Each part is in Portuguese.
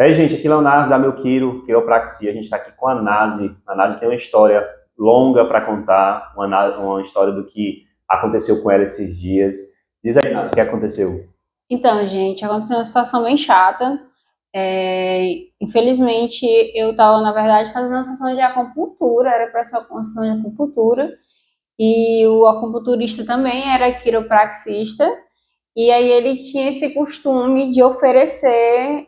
Gente, aqui é Leonardo da Melquiro, Quiropraxia. A gente está aqui com a Nazi. A Nazi tem uma história longa para contar, uma história do que aconteceu com ela esses dias. Diz aí, Nazi, o que aconteceu? Então, gente, aconteceu uma situação bem chata. Infelizmente, eu estava, na verdade, fazendo uma sessão de acupuntura, era para ser uma sessão de acupuntura, e o acupunturista também era quiropraxista, e aí ele tinha esse costume de oferecer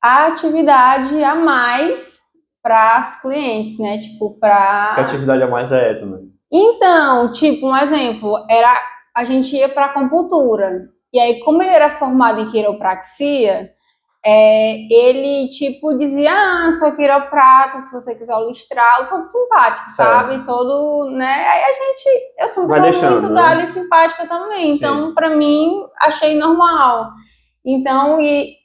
a atividade a mais para as clientes, né? Tipo, Que para. atividade a mais é essa, mano? Então, tipo, um exemplo, era a gente ia para acupuntura. E aí, como ele era formado em quiropraxia, ele, tipo, dizia, sou quiroprata, se você quiser o listralo, todo simpático, Certo. sabe? Todo, né? Aí eu sou uma Vai pessoa deixando, muito né? dada e simpática também, Sim. então, pra mim, achei normal. Então, e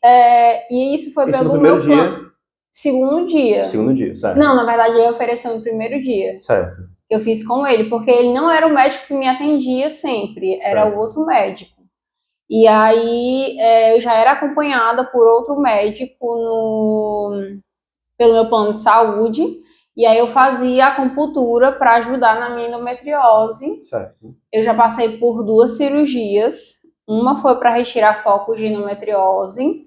isso foi Isso no pelo primeiro meu dia? plano. Segundo dia. Segundo dia, certo. Não, na verdade, ele ofereceu no primeiro dia. Certo. Que eu fiz com ele, porque ele não era o médico que me atendia sempre, era Certo. o outro médico. E aí eu já era acompanhada por outro médico pelo meu plano de saúde, e aí eu fazia acupuntura para ajudar na minha endometriose. Certo. Eu já passei por 2 cirurgias, uma foi para retirar focos de endometriose,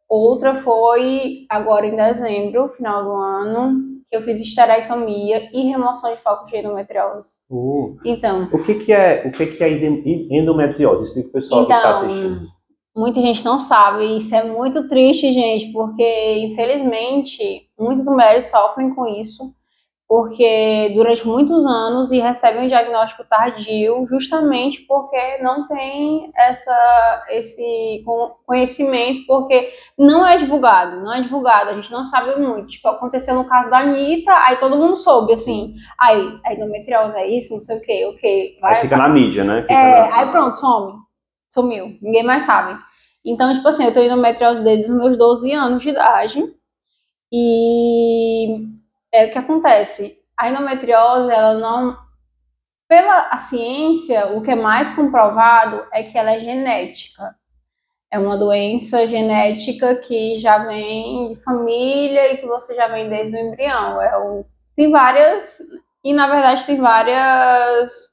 outra foi agora em dezembro, final do ano, que eu fiz esterectomia e remoção de focos de endometriose. Então, O que é endometriose? Explica o pessoal que está assistindo. muita gente não sabe, e isso é muito triste, gente, porque infelizmente muitas mulheres sofrem com isso, porque durante muitos anos e recebem um diagnóstico tardio, justamente porque não tem esse conhecimento, porque não é divulgado, a gente não sabe muito. Tipo, aconteceu no caso da Anitta, aí todo mundo soube, assim, aí a endometriose é isso, não sei o quê, ok. Aí fica na mídia, né? Aí pronto, sumiu, ninguém mais sabe. Então, tipo assim, eu tenho endometriose desde os meus 12 anos de idade, e o que acontece? A endometriose, ela não. Pela a ciência, o que é mais comprovado é que ela é genética. É uma doença genética que já vem de família e que você já vem desde o embrião. Tem várias. E na verdade tem várias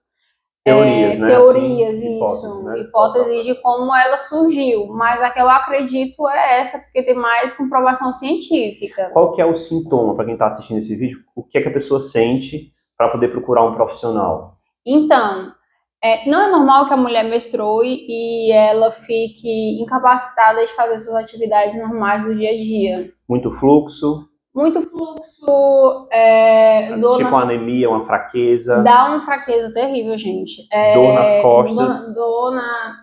Teorias, né? teorias, Assim, hipóteses, né? hipóteses de como ela surgiu. Mas a que eu acredito é essa, porque tem mais comprovação científica. Qual que é o sintoma para quem está assistindo esse vídeo? O que é que a pessoa sente para poder procurar um profissional? Então, não é normal que a mulher menstrue e ela fique incapacitada de fazer suas atividades normais do dia a dia. Muito fluxo? Muito fluxo, Tipo uma anemia, uma fraqueza? Dá uma fraqueza terrível, gente. Dor nas costas? Dor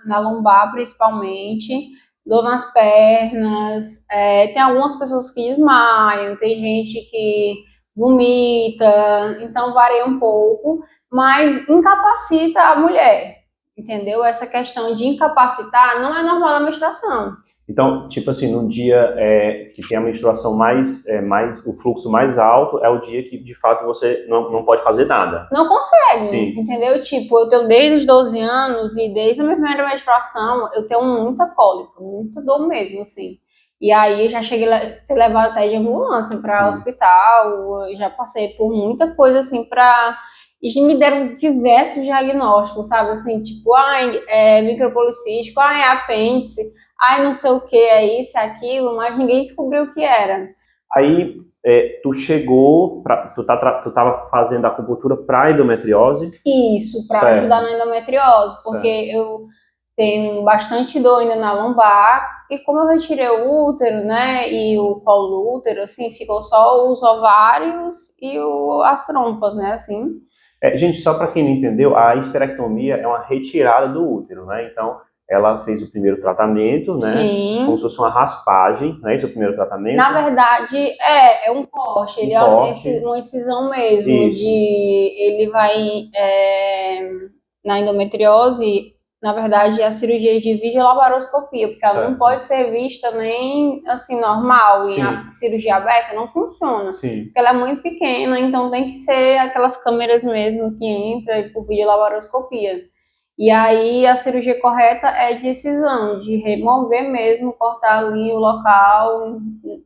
na lombar, principalmente. Dor nas pernas. Tem algumas pessoas que desmaiam, tem gente que vomita, então varia um pouco, mas incapacita a mulher, entendeu? Essa questão de incapacitar não é normal da menstruação. Então, tipo assim, no dia que tem a menstruação o fluxo mais alto, é o dia que, de fato, você não pode fazer nada. Não consegue, Sim. Entendeu? Tipo, eu tenho desde os 12 anos e desde a minha primeira menstruação, eu tenho muita cólica, muita dor mesmo, assim. E aí eu já cheguei a ser levada até de ambulância para hospital, eu já passei por muita coisa, assim, e me deram diversos diagnósticos, sabe? Assim, tipo, micropolicístico, apêndice, não sei o que, é isso, é aquilo, mas ninguém descobriu o que era. Aí, tu chegou, tu tava fazendo acupuntura para endometriose? Isso, para ajudar na endometriose, porque eu tenho bastante dor ainda na lombar, e como eu retirei o útero, né, e o colo do útero, assim, ficou só os ovários e as trompas, né, assim. Gente, só para quem não entendeu, a histerectomia é uma retirada do útero, né? Então, ela fez o primeiro tratamento, né? Sim. Como se fosse uma raspagem, não é esse o primeiro tratamento? Na verdade, é um corte, ele é uma incisão mesmo, ele vai na endometriose, na verdade, a cirurgia de videolaparoscopia, porque ela não pode ser vista nem, assim, normal, em a cirurgia aberta não funciona, porque ela é muito pequena, então tem que ser aquelas câmeras mesmo que entram por videolaparoscopia. E aí a cirurgia correta é de excisão, de remover mesmo, cortar ali o local.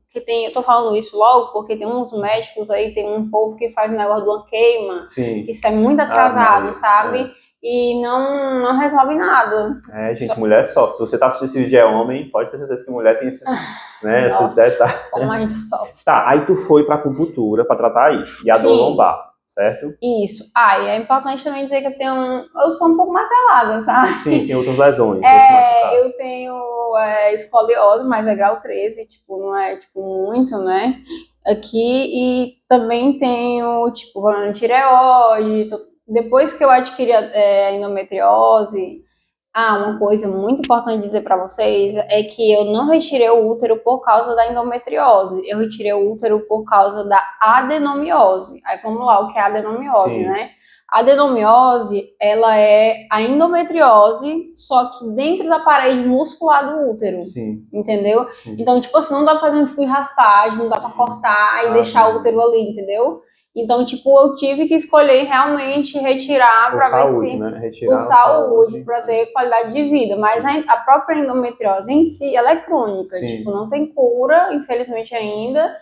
Que tem, eu tô falando isso logo porque tem uns médicos aí, tem um povo que faz o negócio de uma queima, Sim. que isso é muito atrasado, sabe? E não resolve nada. Gente, mulher sofre. Se você tá assistindo esse vídeo e é homem, pode ter certeza que mulher tem esses, né, esses detalhes. Como a gente sofre. Tá, aí tu foi pra acupuntura pra tratar isso. E a dor lombar, certo? Isso. E é importante também dizer que eu sou um pouco macelada, sabe? Sim, tem outras lesões. Eu tenho escoliose, mas é grau 13, tipo, não é tipo muito, né? Aqui, e também tenho, tipo, problema de tireoide. Depois que eu adquiri a endometriose, uma coisa muito importante dizer para vocês é que eu não retirei o útero por causa da endometriose, eu retirei o útero por causa da adenomiose. Aí vamos lá, o que é adenomiose, né? A adenomiose, ela é a endometriose, só que dentro da parede muscular do útero. Sim. Entendeu? Sim. Então, tipo assim, não dá pra fazer um tipo de raspagem, não dá pra cortar e deixar o útero ali, entendeu? Então, tipo, eu tive que escolher realmente retirar para ver se... né? Retirar por saúde, para ter qualidade de vida. Mas a própria endometriose em si, ela é crônica. Sim. Tipo, não tem cura, infelizmente ainda.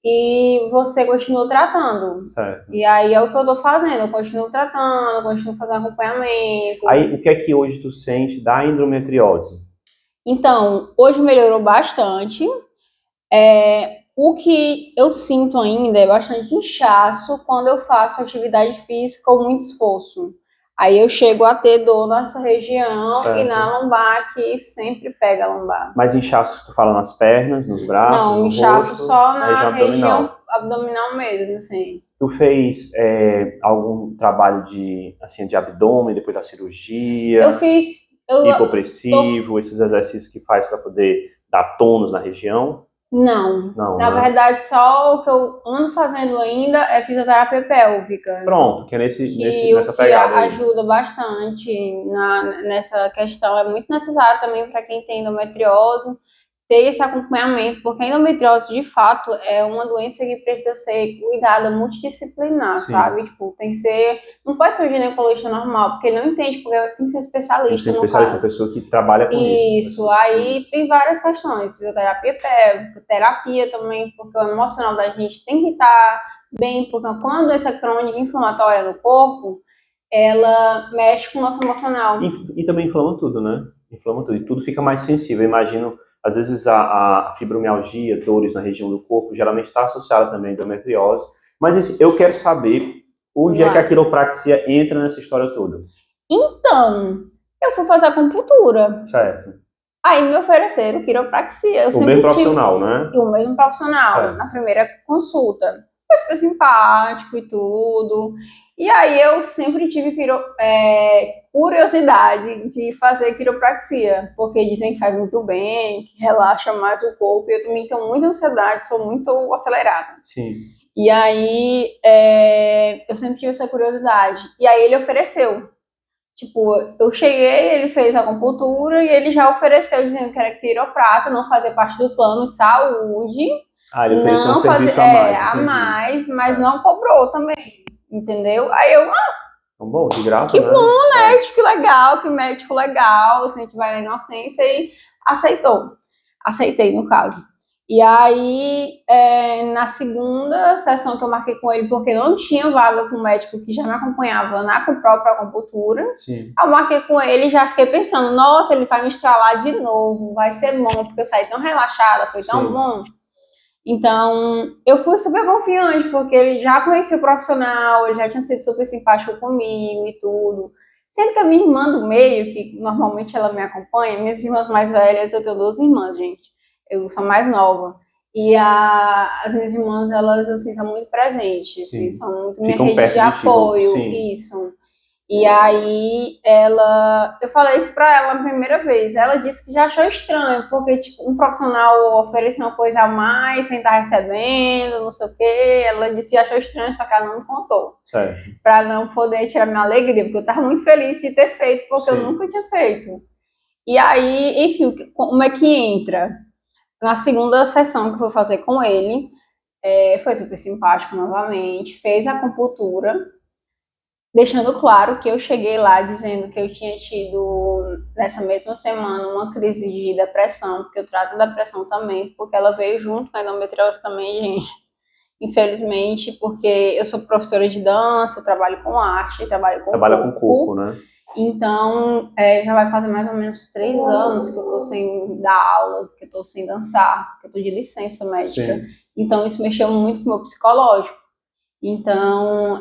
E você continua tratando. Certo. E aí é o que eu tô fazendo. Eu continuo tratando, continuo fazendo acompanhamento. Aí, o que é que hoje tu sente da endometriose? Então, hoje melhorou bastante. O que eu sinto ainda é bastante inchaço quando eu faço atividade física ou muito esforço. Aí eu chego a ter dor nessa região e na lombar, que sempre pega a lombar. Mas inchaço, tu fala nas pernas, nos braços, Não, no inchaço rosto, só na região abdominal mesmo, assim. Tu fez algum trabalho de abdômen depois da cirurgia? Eu fiz... hipopressivo, esses exercícios que faz para poder dar tônus na região? Não, na né? verdade só o que eu ando fazendo ainda é fisioterapia pélvica. Pronto, que é nessa pegada aí. Ajuda bastante nessa questão, é muito necessário também para quem tem endometriose ter esse acompanhamento, porque a endometriose de fato é uma doença que precisa ser cuidada multidisciplinar, sabe? Tipo, tem que ser, não pode ser um ginecologista normal, porque ele não entende, porque tem que ser especialista. Tem que ser especialista, uma pessoa que trabalha com isso. Isso, aí tem várias questões, fisioterapia pélvica, terapia também, porque o emocional da gente tem que estar bem, porque quando a doença crônica inflamatória no corpo, ela mexe com o nosso emocional. E também inflama tudo, né? Inflama tudo, e tudo fica mais sensível. Eu imagino, às vezes a fibromialgia, dores na região do corpo, geralmente está associada também à endometriose. Mas assim, eu quero saber onde é que a quiropraxia entra nessa história toda. Então, eu fui fazer acupuntura. Certo. Aí me ofereceram quiropraxia. O mesmo profissional, né? O mesmo profissional, na primeira consulta. Foi super simpático e tudo. E aí eu sempre tive curiosidade de fazer quiropraxia, porque dizem que faz muito bem, que relaxa mais o corpo. E eu também tenho muita ansiedade, sou muito acelerada. Sim. E aí eu sempre tive essa curiosidade. E aí ele ofereceu. Tipo, eu cheguei, ele fez a acupuntura e ele já ofereceu dizendo que era quiroprata, não fazia parte do plano de saúde. Ele ofereceu um serviço a mais. A mais, mas não cobrou também, entendeu? Aí eu, bom, de graça, que bom, né? Que legal, que médico legal, assim, a gente vai na inocência e aceitei no caso. E aí, na segunda sessão que eu marquei com ele, porque não tinha vaga com o médico que já me acompanhava na própria acupuntura, eu marquei com ele e já fiquei pensando, nossa, ele vai me estralar de novo, vai ser bom, porque eu saí tão relaxada, foi tão bom. Então, eu fui super confiante, porque ele já conhecia o profissional, ele já tinha sido super simpático comigo e tudo. Sendo que a minha irmã do meio, que normalmente ela me acompanha, minhas irmãs mais velhas, eu tenho 2 irmãs, gente. Eu sou mais nova. E as minhas irmãs, elas, assim, são muito presentes. Assim, são muito minha rede de apoio. Isso. E aí, eu falei isso pra ela na primeira vez. Ela disse que já achou estranho, porque, tipo, um profissional oferece uma coisa a mais sem estar recebendo, não sei o quê. Ela disse que achou estranho, só que ela não me contou. Certo. Pra não poder tirar minha alegria, porque eu tava muito feliz de ter feito, porque eu nunca tinha feito. E aí, enfim, como é que entra? Na segunda sessão que eu fui fazer com ele, foi super simpático novamente, fez a acupuntura. deixando claro que eu cheguei lá dizendo que eu tinha tido, nessa mesma semana, uma crise de depressão, porque eu trato da depressão também, porque ela veio junto com a endometriose também, gente. Infelizmente, porque eu sou professora de dança, eu trabalho com arte, trabalho com Trabalha com o corpo, né? Então, já vai fazer mais ou menos 3 anos que eu tô sem dar aula, que eu tô sem dançar, que eu tô de licença médica. Sim. Então, isso mexeu muito com o meu psicológico. Então,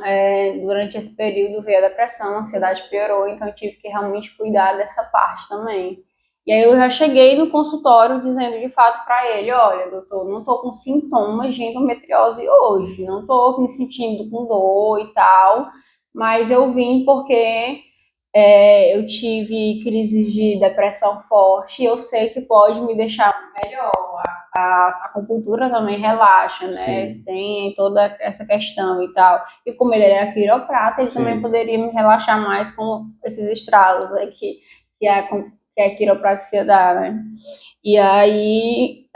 durante esse período veio a depressão, a ansiedade piorou, então eu tive que realmente cuidar dessa parte também. E aí eu já cheguei no consultório dizendo de fato para ele, olha, doutor, não tô com sintomas de endometriose hoje, não tô me sentindo com dor e tal, mas eu vim porque eu tive crises de depressão forte e eu sei que pode me deixar melhor. A acupuntura também relaxa, né? Sim. Tem toda essa questão e tal. E como ele era quiroprata, ele também poderia me relaxar mais com esses estralos, né? Que a quiropraxia dá, né? E aí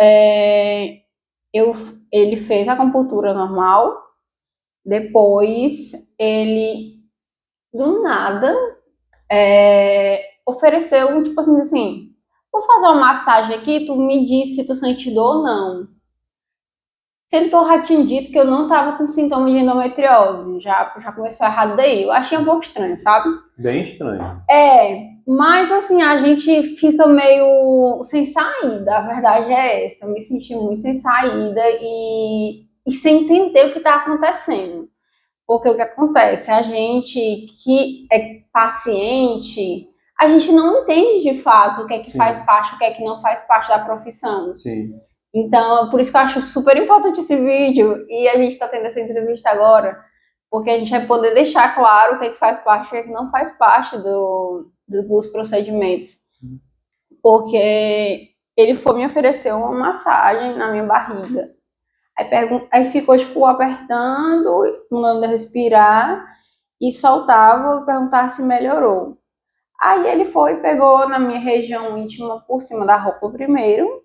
ele fez a acupuntura normal, depois ele, do nada, ofereceu, tipo assim, vou fazer uma massagem aqui, tu me diz se tu sente dor ou não. Sendo que eu já tinha dito que eu não tava com sintomas de endometriose, já começou errado daí. Eu achei um pouco estranho, sabe? Bem estranho. Mas assim, a gente fica meio sem saída, a verdade é essa. Eu me senti muito sem saída e sem entender o que tá acontecendo. Porque o que acontece? A gente que é paciente, a gente não entende de fato o que é que Sim. faz parte, o que é que não faz parte da profissão. Sim. Então, por isso que eu acho super importante esse vídeo e a gente está tendo essa entrevista agora, porque a gente vai poder deixar claro o que é que faz parte e o que é que não faz parte dos procedimentos. Porque ele foi me oferecer uma massagem na minha barriga. Aí ficou, tipo, apertando, mandando eu respirar e soltava e perguntava se melhorou. Aí ele foi, pegou na minha região íntima por cima da roupa primeiro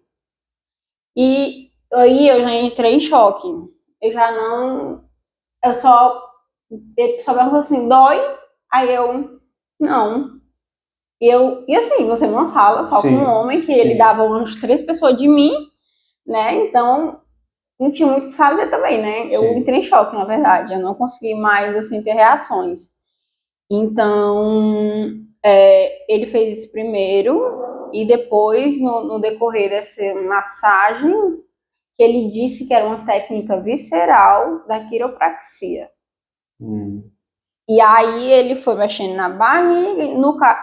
e aí eu já entrei em choque. Eu já não... Ele só perguntou assim, dói? Aí eu, não. E assim, você numa sala só com um homem, que ele dava umas 3 pessoas de mim, né? Então, não tinha muito o que fazer também, né? Eu entrei em choque, na verdade. Eu não consegui mais, assim, ter reações. Então, ele fez isso primeiro e depois, no decorrer dessa massagem, que ele disse que era uma técnica visceral da quiropraxia. E aí ele foi mexendo na barriga,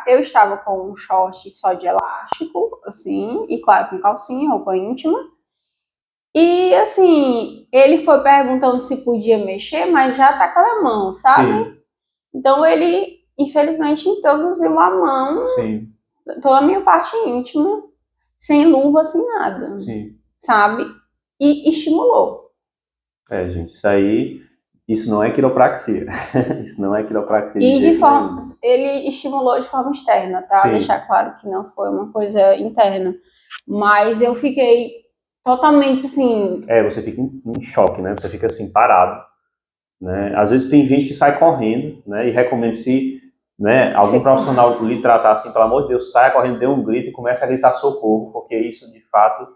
eu estava com um short só de elástico, assim, e claro, com calcinha, roupa íntima. E assim, ele foi perguntando se podia mexer, mas já tá com a mão, sabe? Sim. Então ele, infelizmente, introduziu a mão, toda a minha parte íntima, sem luva, sem nada. Sim. Sabe? E estimulou. Gente, isso não é quiropraxia. Isso não é quiropraxia. E ele estimulou de forma externa, tá? Sim. Deixar claro que não foi uma coisa interna. Mas eu fiquei totalmente assim... Você fica em choque, né? Você fica assim, parado. Né? Às vezes tem gente que sai correndo, né? E recomendo se, né, algum profissional lhe tratar assim, pelo amor de Deus, saia correndo, dê um grito e comece a gritar socorro, porque isso de fato,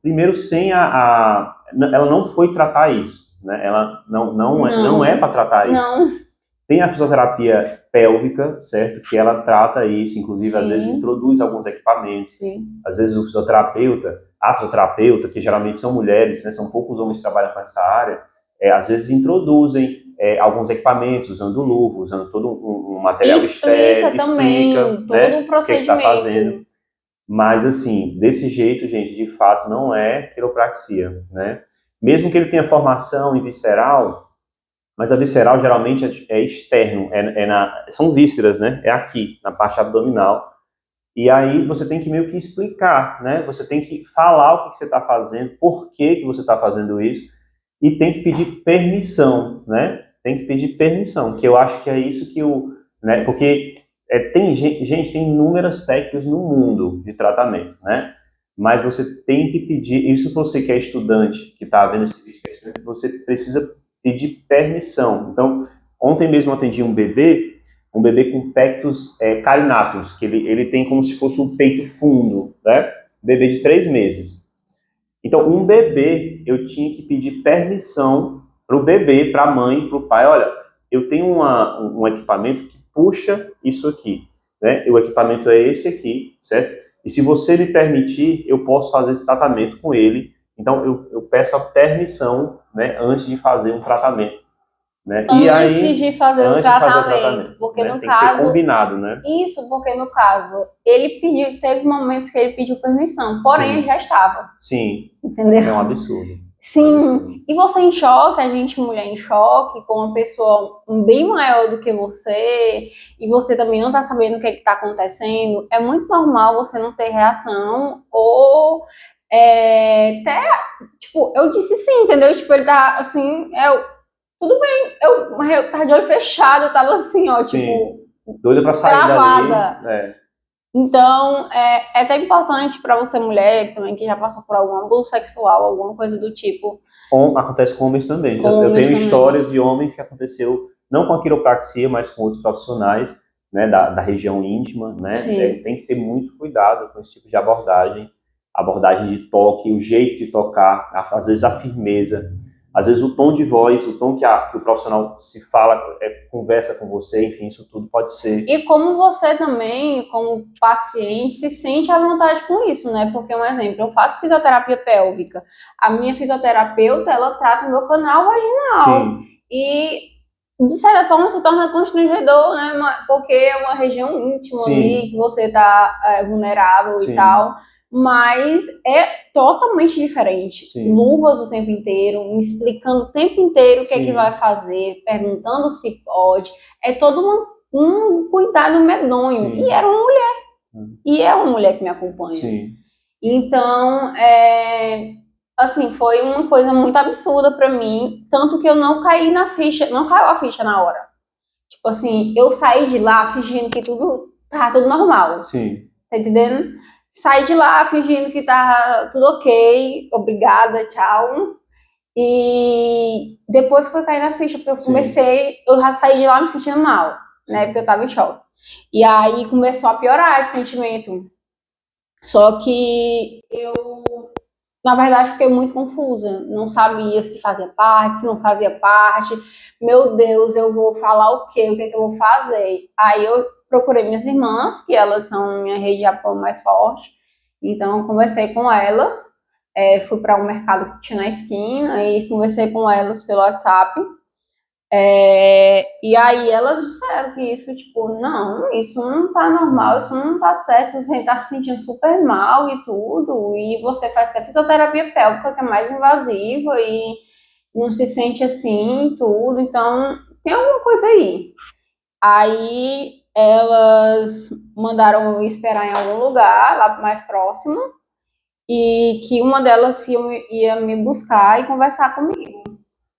primeiro ela não foi tratar isso, né? Ela não é para tratar isso. Tem a fisioterapia pélvica, certo? Que ela trata isso, inclusive Sim. Às vezes introduz alguns equipamentos. Sim. Às vezes a fisioterapeuta, que geralmente são mulheres, né? São poucos homens que trabalham com essa área, às vezes introduzem alguns equipamentos, usando luva, usando todo um material estéril, explica todo o procedimento. O que está fazendo. Mas assim, desse jeito, gente, de fato não é quiropraxia, né? Mesmo que ele tenha formação em visceral, mas a visceral geralmente é externo, são vísceras, né? É aqui, na parte abdominal. E aí você tem que meio que explicar, né? Você tem que falar o que você está fazendo, por que você está fazendo isso, e tem que pedir permissão, né? Tem que pedir permissão, que eu acho que é isso que né? Porque tem inúmeras técnicas no mundo de tratamento, né? Mas você tem que pedir, isso você que é estudante, que está vendo esse vídeo, você precisa pedir permissão. Então, Ontem mesmo eu atendi um bebê com pectus carinatus, que ele tem como se fosse um peito fundo, né? Bebê de 3 meses. Então, um bebê, eu tinha que pedir permissão para o bebê, para a mãe, para o pai. Olha, eu tenho um equipamento que puxa isso aqui, né? O equipamento é esse aqui, certo? E se você me permitir, eu posso fazer esse tratamento com ele. Então, eu peço a permissão, né, antes de fazer um tratamento, né? E Antes aí, de fazer o antes de fazer o tratamento, tratamento, porque né? no Tem que ser caso, combinado, né? isso porque no caso, ele pediu, teve momentos que ele pediu permissão, porém Sim. ele já estava, Sim, entendeu? é um absurdo. Sim, e você em choque, a gente mulher em choque, com uma pessoa bem maior do que você, e você também não tá sabendo o que tá acontecendo, é muito normal você não ter reação, ou até, tipo, eu disse sim, entendeu? Tipo, ele tá assim, tudo bem, eu tava de olho fechado, eu tava assim, ó, Sim. tipo, Doida pra sair travada. dali. Então, é até importante pra você mulher também, que já passou por algum abuso sexual, alguma coisa do tipo. Acontece com homens também. Com Eu homens tenho também. histórias de homens que aconteceu, não com a quiropraxia, mas com outros profissionais, né, da região íntima, né? Sim. Tem que ter muito cuidado com esse tipo de abordagem de toque, o jeito de tocar, às vezes a firmeza, às vezes o tom de voz, o tom que o profissional se fala, conversa com você, enfim, isso tudo pode ser. E como você também, como paciente, se sente à vontade com isso, né? Porque, um exemplo, eu faço fisioterapia pélvica. A minha fisioterapeuta, ela trata o meu canal vaginal. Sim. E, de certa forma, se torna constrangedor, né? Porque é uma região íntima Sim. ali, que você tá vulnerável Sim. e tal. Mas é totalmente diferente. Sim. Luvas o tempo inteiro, me explicando o tempo inteiro o que é que Sim. vai fazer, perguntando se pode. É todo um cuidado medonho. Sim. E era uma mulher. E é uma mulher que me acompanha. Sim. Então, assim, foi uma coisa muito absurda pra mim. Tanto que eu não caí na ficha, não caiu a ficha na hora. Tipo assim, eu saí de lá fingindo que tava tudo normal. Sim. Tá entendendo? Saí de lá fingindo que tava tudo ok, obrigada, tchau. E depois que foi cair na ficha, porque eu já saí de lá me sentindo mal, né? Porque eu tava em choque. E aí começou a piorar esse sentimento. Só que eu, na verdade, fiquei muito confusa. Não sabia se fazia parte, se não fazia parte. Meu Deus, eu vou falar o quê? O que é que eu vou fazer? Aí eu procurei minhas irmãs, que elas são minha rede de apoio mais forte. Então, eu conversei com elas. Fui para um mercado que tinha na esquina e conversei com elas pelo WhatsApp. E aí elas disseram que isso, tipo, não, isso não tá normal, isso não tá certo, você tá se sentindo super mal e tudo, e você faz até fisioterapia pélvica, que é mais invasiva e não se sente assim e tudo, então tem alguma coisa aí. Aí elas mandaram eu esperar em algum lugar, lá mais próximo, e que uma delas ia me buscar e conversar comigo.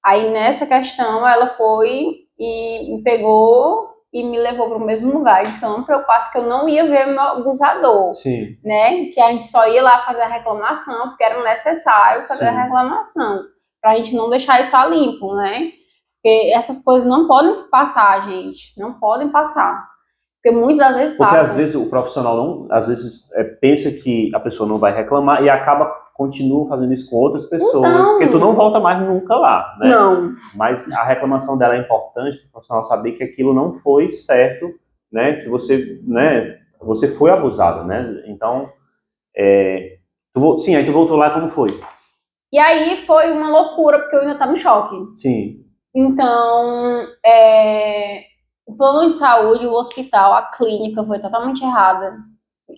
Aí nessa questão ela foi e me pegou e me levou para o mesmo lugar. Eles estão preocupados que eu não ia ver meu abusador. Sim. Né? Que a gente só ia lá fazer a reclamação, porque era necessário fazer a reclamação. Para a gente não deixar isso a limpo, né? Porque essas coisas não podem se passar, gente. Não podem passar. Porque muitas das vezes passam. Porque às vezes o profissional pensa que a pessoa não vai reclamar e continua fazendo isso com outras pessoas, então, porque tu não volta mais nunca lá, né? Não. Mas a reclamação dela é importante para o profissional saber que aquilo não foi certo, né? Que você foi abusado, né? Então, aí tu voltou lá, como foi? E aí foi uma loucura, porque eu ainda estava em choque. Sim. Então, o plano de saúde, o hospital, a clínica foi totalmente errada.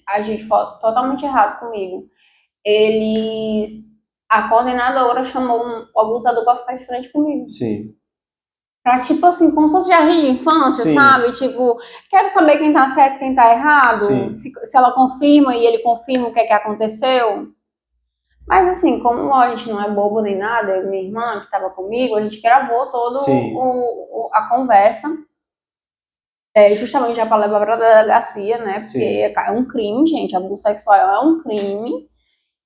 A gente foi totalmente errado comigo. A coordenadora chamou o abusador para ficar de frente comigo. Sim. Pra, tipo assim, como se fosse jardim de infância, Sim. sabe? Tipo, quero saber quem tá certo e quem tá errado. Se ela confirma e ele confirma o que é que aconteceu. Mas assim, como a gente não é bobo nem nada, eu e minha irmã que estava comigo, a gente gravou toda a conversa. Justamente já para levar para a delegacia, né? Porque é um crime, gente. Abuso sexual é um crime.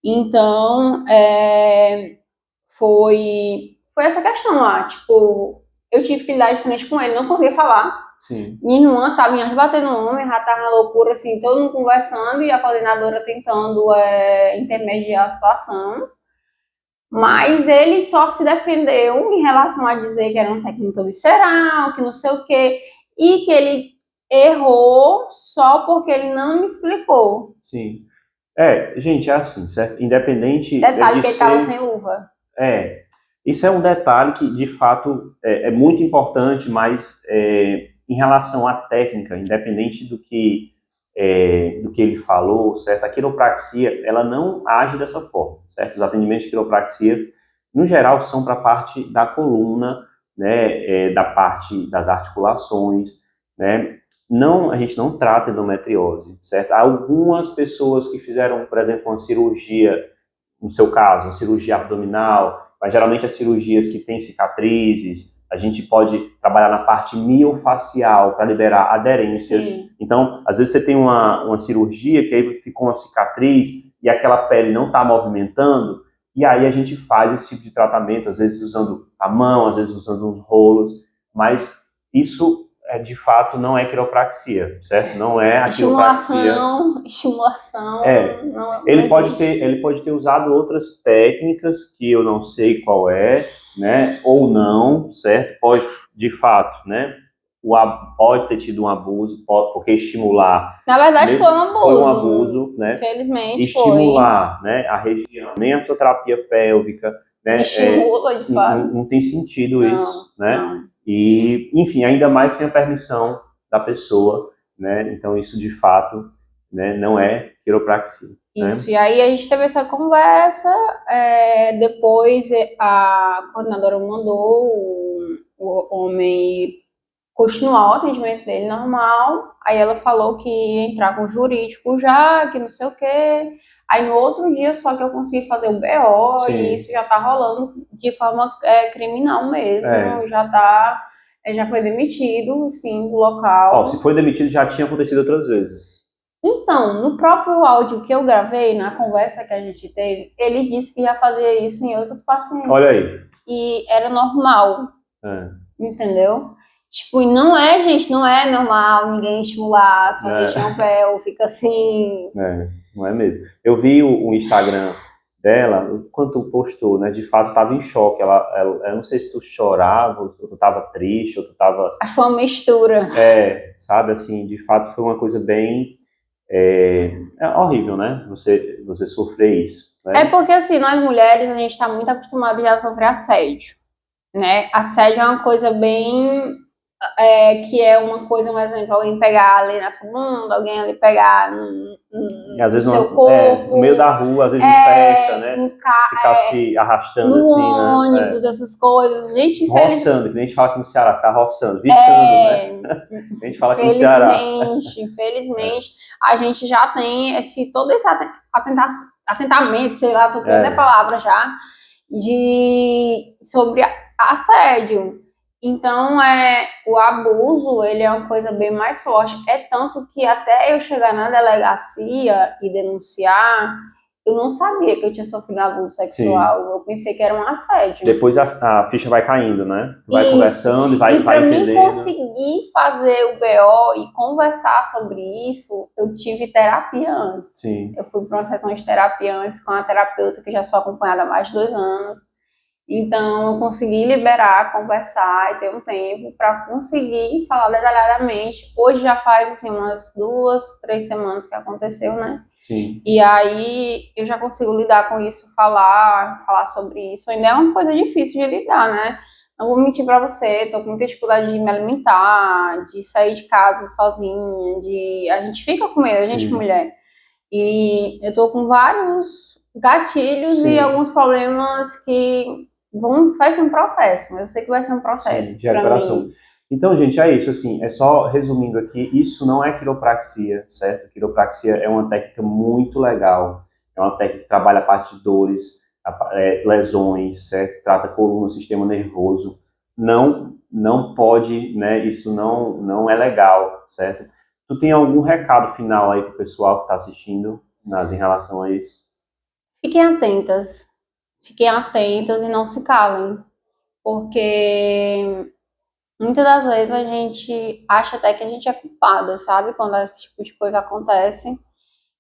Então, foi essa questão lá. Tipo, eu tive que lidar de frente com ele, não conseguia falar. Sim. Minha irmã tava me batendo no homem, já tava na loucura, assim, todo mundo conversando e a coordenadora tentando intermediar a situação. Mas ele só se defendeu em relação a dizer que era uma técnica visceral, que não sei o quê, e que ele errou só porque ele não me explicou. Sim. Gente, é assim, certo? Independente Detalhe de que ele ser... tava sem luva. Isso é um detalhe que, de fato, é muito importante, mas em relação à técnica, independente do que ele falou, certo? A quiropraxia, ela não age dessa forma, certo? Os atendimentos de quiropraxia, no geral, são para a parte da coluna, né, da parte das articulações, né? Não, a gente não trata endometriose, certo? Há algumas pessoas que fizeram, por exemplo, uma cirurgia, no seu caso, uma cirurgia abdominal, mas geralmente as cirurgias que têm cicatrizes, a gente pode trabalhar na parte miofacial para liberar aderências. Sim. Então, às vezes você tem uma cirurgia que aí ficou uma cicatriz e aquela pele não está movimentando, e aí a gente faz esse tipo de tratamento, às vezes usando a mão, às vezes usando uns rolos, mas isso de fato não é quiropraxia, certo? Não é a quiropraxia. Estimulação. Ele pode ter usado outras técnicas que eu não sei qual é, né? Ou não, certo? Pode, de fato, né? Pode ter tido um abuso, porque estimular. Na verdade, foi um abuso. Foi um abuso, né? Infelizmente, estimular, né? A região, nem a fisioterapia pélvica, né? Estimula, de fato. Não tem sentido isso, né? Não. E, enfim, ainda mais sem a permissão da pessoa, né? Então, isso de fato, né, não é quiropraxia. Isso, né? e aí a gente teve essa conversa, depois a coordenadora mandou o homem continuar o atendimento dele normal, aí ela falou que ia entrar com o jurídico já, que não sei o quê, aí no outro dia só que eu consegui fazer o BO, Sim. e isso já tá rolando de forma criminal mesmo, já foi demitido, sim, do local. Se foi demitido, já tinha acontecido outras vezes. Então, no próprio áudio que eu gravei, na conversa que a gente teve, ele disse que já fazia isso em outros pacientes. Olha aí. E era normal. Entendeu? Tipo, e não é, gente, não é normal ninguém estimular a sua região pélvica, assim. Não é mesmo. Eu vi o Instagram dela, quando tu postou, né, de fato estava em choque. Eu não sei se tu chorava, ou tu estava triste, ou tu estava... Acho que foi uma mistura. Sabe, assim, de fato foi uma coisa bem... É horrível, né? Você sofrer isso. Né? É porque, assim, nós mulheres, a gente está muito acostumado já a sofrer assédio, né? Assédio é uma coisa bem... que é uma coisa, um exemplo, alguém pegar ali na sua bunda, alguém ali pegar às vezes no seu corpo. No meio da rua, às vezes em festa, né? Ficar se arrastando no assim, ônibus, né? essas coisas. Gente, roçando, que nem a gente fala aqui no Ceará, ficar roçando, viçando, né? A gente fala aqui no Ceará. Infelizmente, a gente já tem todo esse atentamento, sei lá, tô criando a palavra já, sobre assédio. Então, o abuso, ele é uma coisa bem mais forte. É tanto que até eu chegar na delegacia e denunciar, eu não sabia que eu tinha sofrido abuso sexual. Sim. Eu pensei que era um assédio. Depois a ficha vai caindo, né? Vai conversando e vai entendendo. E para mim conseguir fazer o BO e conversar sobre isso, eu tive terapia antes. Sim. Eu fui para uma sessão de terapia antes com uma terapeuta que já sou acompanhada há mais de 2 anos. Então, eu consegui liberar, conversar e ter um tempo para conseguir falar detalhadamente. Hoje já faz, assim, umas 2, 3 semanas que aconteceu, né? Sim. E aí, eu já consigo lidar com isso, falar sobre isso. Ainda é uma coisa difícil de lidar, né? Não vou mentir pra você, tô com muita dificuldade de me alimentar, de sair de casa sozinha, a gente fica com medo, a gente mulher. E eu tô com vários gatilhos e alguns problemas que vai ser um processo. Eu sei que vai ser um processo de recuperação. Mim. Então, gente, é isso, assim, só resumindo aqui, isso não é quiropraxia, certo? Quiropraxia é uma técnica muito legal, é uma técnica que trabalha a parte de dores, lesões, certo? Trata a coluna, o sistema nervoso. Não pode, né? Isso não é legal, certo? Tu tem algum recado final aí pro pessoal que está assistindo em relação a isso? Fiquem atentas e não se calem, porque Muitas das vezes a gente acha até que a gente é culpada, sabe? Quando esse tipo de coisa acontece.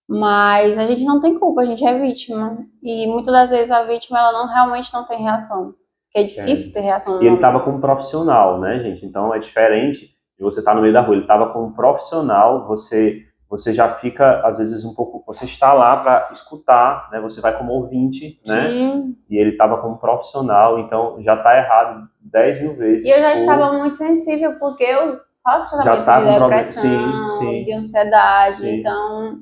Mas a gente não tem culpa, a gente é vítima. E muitas das vezes a vítima, ela não realmente não tem reação. Porque é É. difícil ter reação E no ele estava momento. como profissional, né, gente? Então é diferente de você estar no meio da rua. Ele estava como profissional, você já fica, às vezes, um pouco. Você está lá para escutar, né? Você vai como ouvinte, né? Sim. E ele estava como profissional, então já está errado 10 mil E eu vezes já estava por. muito sensível, porque eu faço Já tratamento está de com problema. Sim, depressão e sim, de ansiedade. sim. Então,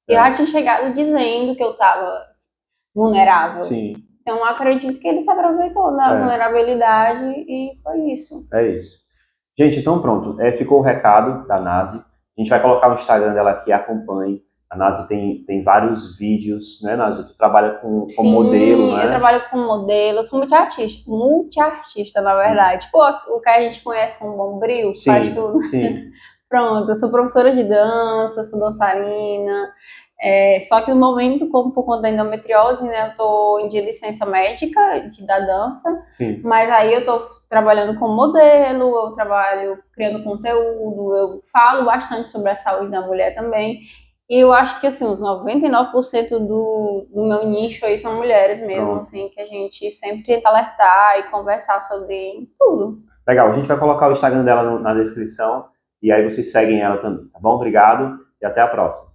eu já É, tinha chegado dizendo que eu estava vulnerável. sim, Então, eu acredito que ele se aproveitou da é, vulnerabilidade e foi isso. é isso. Gente, então pronto. Ficou o recado da Nazi. A gente vai colocar o Instagram dela aqui, acompanhe. A Nazi tem vários vídeos, né, Nazi? Tu trabalha com modelo, Sim, eu né? trabalho com modelo, eu sou multiartista, na Hum. verdade. Tipo, o que a gente conhece como Bombril, que faz Sim, tudo. sim, Pronto, eu sou professora de dança, sou dançarina. Só que no momento, como por conta da endometriose, né, eu tô de licença médica da dança, sim. mas aí eu tô trabalhando como modelo, eu trabalho criando conteúdo, eu falo bastante sobre a saúde da mulher também. E eu acho que, assim, os 99% do meu nicho aí são mulheres mesmo, Pronto. assim, que a gente sempre tenta alertar e conversar sobre tudo. Legal. A gente vai colocar o Instagram dela na descrição e aí vocês seguem ela também, tá bom? Obrigado e até a próxima.